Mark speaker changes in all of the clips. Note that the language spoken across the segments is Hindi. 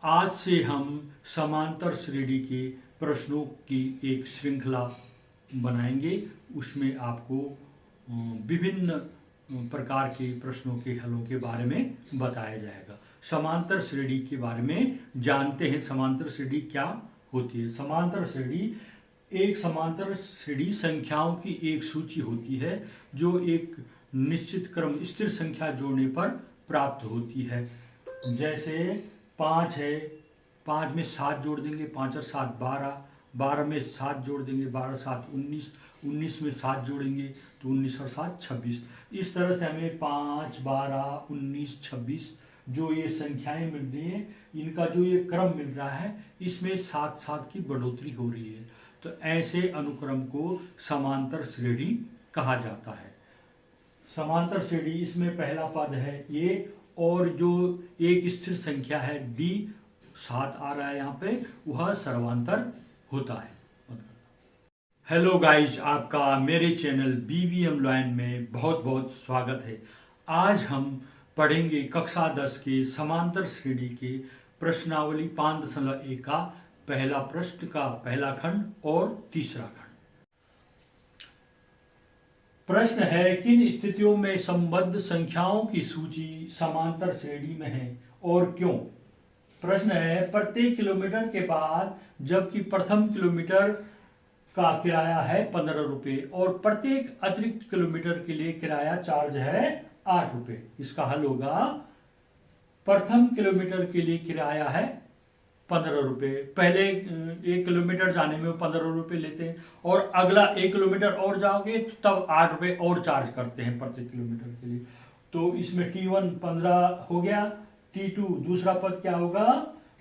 Speaker 1: आज से हम समांतर श्रेणी के प्रश्नों की एक श्रृंखला बनाएंगे। उसमें आपको विभिन्न प्रकार के प्रश्नों के हलों के बारे में बताया जाएगा। समांतर श्रेणी के बारे में जानते हैं। समांतर श्रेणी क्या होती है? समांतर श्रेणी एक समांतर श्रेणी संख्याओं की एक सूची होती है जो एक निश्चित क्रम स्थिर संख्या जोड़ने पर प्राप्त होती है। जैसे 5 है, 5 में 7 जोड़ देंगे, 5 और 7 12, 12 में 7 जोड़ देंगे, 12 7 19, 19 में 7 जोड़ेंगे तो 19 और 7 26। इस तरह से हमें 5 12 19 26 जो ये संख्याएं मिल रही हैं, इनका जो ये क्रम मिल रहा है, इसमें 7 7 की बढ़ोतरी हो रही है। तो ऐसे अनुक्रम को समांतर श्रेणी कहा जाता है। समांतर श्रेणी, इसमें पहला पद है ए और जो एक स्थिर संख्या है डी 7 आ रहा है यहाँ पे, वह सर्वांतर होता है। हेलो गाइज, आपका मेरे चैनल BVM लॉयन में बहुत बहुत स्वागत है। आज हम पढ़ेंगे कक्षा 10 के समांतर श्रेणी के प्रश्नावली 5.1 का पहला प्रश्न का पहला खंड और तीसरा खंड। प्रश्न है, किन स्थितियों में संबद्ध संख्याओं की सूची समांतर श्रेणी में है और क्यों? प्रश्न है, प्रत्येक किलोमीटर के बाद जबकि प्रथम किलोमीटर का किराया है 15 रुपये और प्रत्येक अतिरिक्त किलोमीटर के लिए किराया चार्ज है 8 रुपये। इसका हल होगा, प्रथम किलोमीटर के लिए किराया है 15 रुपये। पहले 1 किलोमीटर जाने में वो 15 रुपये लेते हैं और अगला 1 किलोमीटर और जाओगे तो तब 8 रुपये और चार्ज करते हैं प्रत्येक किलोमीटर के लिए। तो इसमें T1 15 हो गया, T2 दूसरा पद क्या होगा,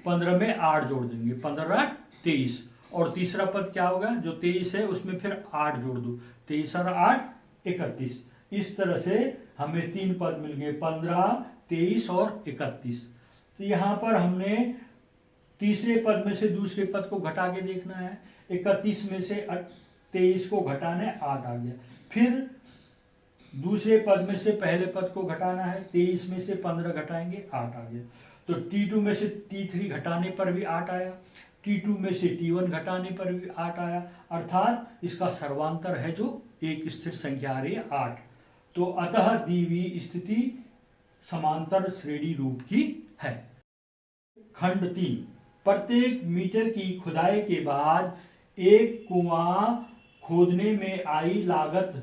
Speaker 1: 15 में 8 जोड़ देंगे, 15 8 23, और तीसरा पद क्या होगा, जो 23 है उसमें फिर 8 जोड़ दो, 23 और 8 31। इस तरह से हमें 3 पद मिल गए, 15 23 और 31। तो यहाँ पर हमने तीसरे पद में से दूसरे पद को घटा के देखना है। 31 में से 23 को घटाना है, 8 आ गया। फिर दूसरे पद में से पहले पद को घटाना है, 23 में से 15 घटाएंगे, 8 आ गया। तो T2 में से T3 घटाने पर भी 8 आया, T2 में से T1 घटाने पर भी 8 आया, अर्थात इसका सर्वांतर है जो एक स्थिर संख्या आ रही है 8। तो अतः दी हुई स्थिति समांतर श्रेणी रूप की है। खंड 3, प्रत्येक मीटर की खुदाई के बाद एक कुआं खोदने में आई लागत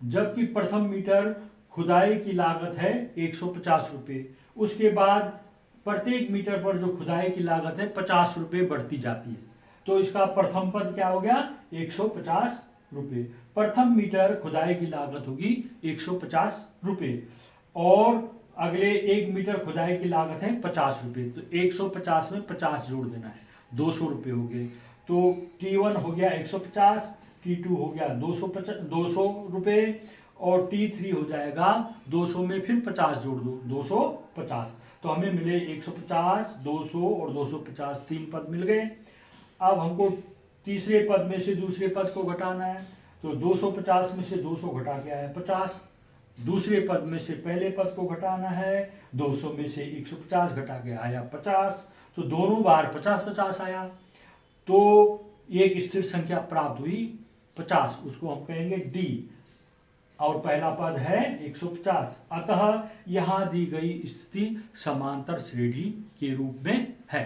Speaker 1: जबकि प्रथम मीटर खुदाई की लागत है 150 रुपये। उसके बाद प्रत्येक मीटर पर जो खुदाई की लागत है 50 रुपये बढ़ती जाती है। तो इसका प्रथम पद क्या हो गया, 150 रुपये। प्रथम मीटर खुदाई की लागत होगी 150 रुपये और अगले 1 मीटर खुदाई की लागत है 50 रुपये। तो 150 में 50 जोड़ देना है, 200 रुपये हो गए। तो T1 हो गया 150, T2 हो गया 200 रुपये और T3 हो जाएगा 200 में फिर 50 जोड़ दो, 250। तो हमें मिले 150, 200 और 250, 3 पद मिल गए। अब हमको तीसरे पद में से दूसरे पद को घटाना है। तो 250 में से 200 घटा के आया 50। दूसरे पद में से पहले पद को घटाना है, 200 में से 150 घटा के आया 50। तो दोनों बार 50 50 आया, तो एक स्थिर संख्या प्राप्त हुई 50, उसको हम कहेंगे D, और पहला पद है 150। अतः यहाँ दी गई स्थिति समांतर श्रेणी के रूप में है।